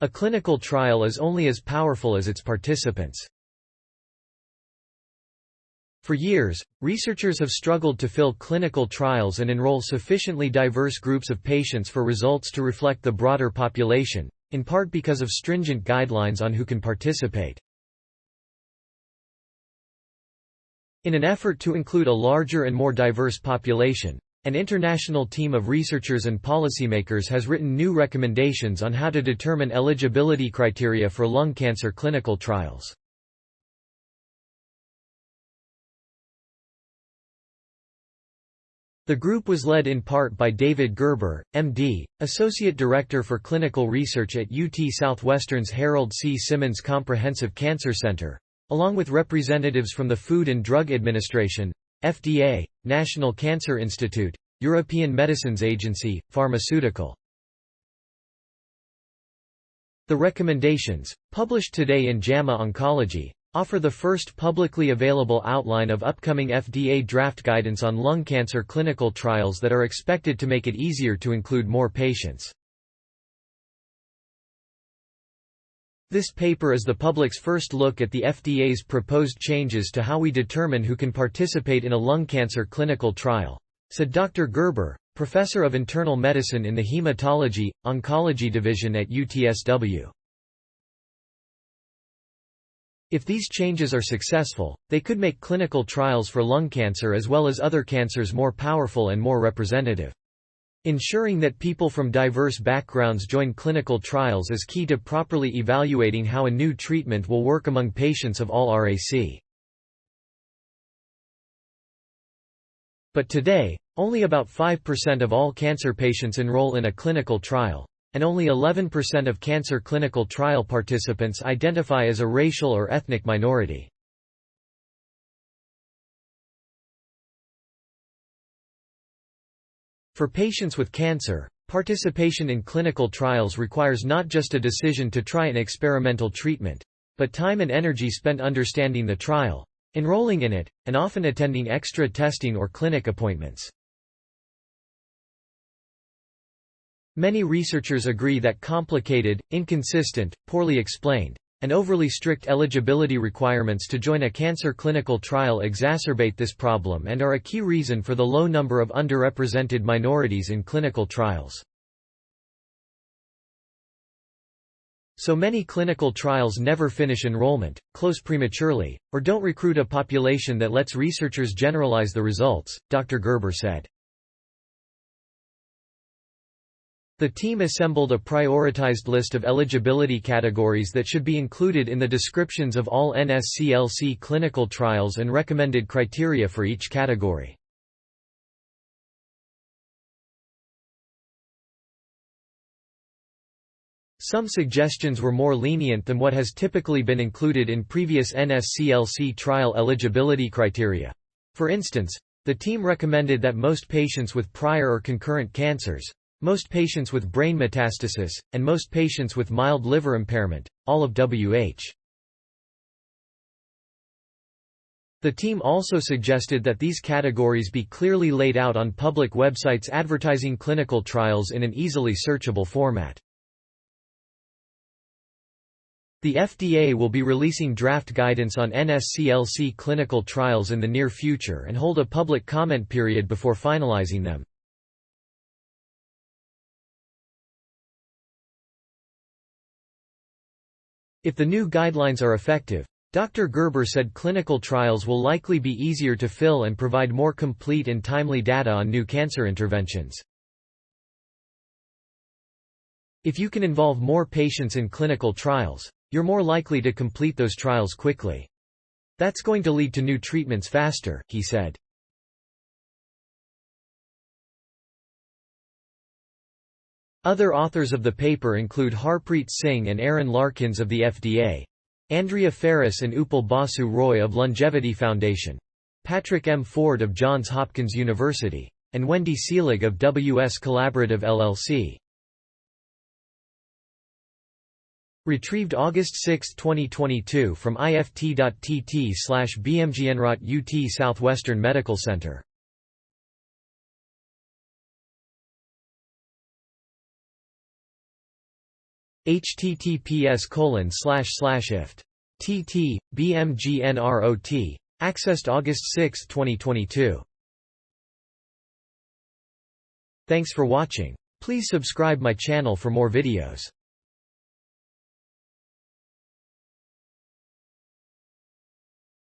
A clinical trial is only as powerful as its participants. For years, researchers have struggled to fill clinical trials and enroll sufficiently diverse groups of patients for results to reflect the broader population, in part because of stringent guidelines on who can participate. In an effort to include a larger and more diverse population, an international team of researchers and policymakers has written new recommendations on how to determine eligibility criteria for lung cancer clinical trials. The group was led in part by David Gerber, MD, Associate Director for Clinical Research at UT Southwestern's Harold C. Simmons Comprehensive Cancer Center, along with representatives from the Food and Drug Administration, FDA, National Cancer Institute, European Medicines Agency, Pharmaceutical. The recommendations, published today in JAMA Oncology, offer the first publicly available outline of upcoming FDA draft guidance on lung cancer clinical trials that are expected to make it easier to include more patients. This paper is the public's first look at the FDA's proposed changes to how we determine who can participate in a lung cancer clinical trial, said Dr. Gerber, professor of internal medicine in the Hematology, Oncology Division at UTSW. If these changes are successful, they could make clinical trials for lung cancer as well as other cancers more powerful and more representative. Ensuring that people from diverse backgrounds join clinical trials is key to properly evaluating how a new treatment will work among patients of all RAC. But today, only about 5% of all cancer patients enroll in a clinical trial, and only 11% of cancer clinical trial participants identify as a racial or ethnic minority. For patients with cancer, participation in clinical trials requires not just a decision to try an experimental treatment, but time and energy spent understanding the trial, enrolling in it, and often attending extra testing or clinic appointments. Many researchers agree that complicated, inconsistent, poorly explained, and overly strict eligibility requirements to join a cancer clinical trial exacerbate this problem and are a key reason for the low number of underrepresented minorities in clinical trials. So many clinical trials never finish enrollment, close prematurely, or don't recruit a population that lets researchers generalize the results, Dr. Gerber said. The team assembled a prioritized list of eligibility categories that should be included in the descriptions of all NSCLC clinical trials and recommended criteria for each category. Some suggestions were more lenient than what has typically been included in previous NSCLC trial eligibility criteria. For instance, the team recommended that most patients with prior or concurrent cancers, most patients with brain metastasis, and most patients with mild liver impairment, all of WH. The team also suggested that these categories be clearly laid out on public websites advertising clinical trials in an easily searchable format. The FDA will be releasing draft guidance on NSCLC clinical trials in the near future and hold a public comment period before finalizing them. If the new guidelines are effective, Dr. Gerber said clinical trials will likely be easier to fill and provide more complete and timely data on new cancer interventions. If you can involve more patients in clinical trials, you're more likely to complete those trials quickly. That's going to lead to new treatments faster, he said. Other authors of the paper include Harpreet Singh and Aaron Larkins of the FDA, Andrea Ferris and Upal Basu Roy of Longevity Foundation, Patrick M. Ford of Johns Hopkins University, and Wendy Seelig of WS Collaborative LLC. Retrieved August 6, 2022 from ift.tt/bmgnrot UT Southwestern Medical Center. https://ift. tt. bmgnrot. Accessed August 6, 2022. Thanks for watching. Please subscribe my channel for more videos.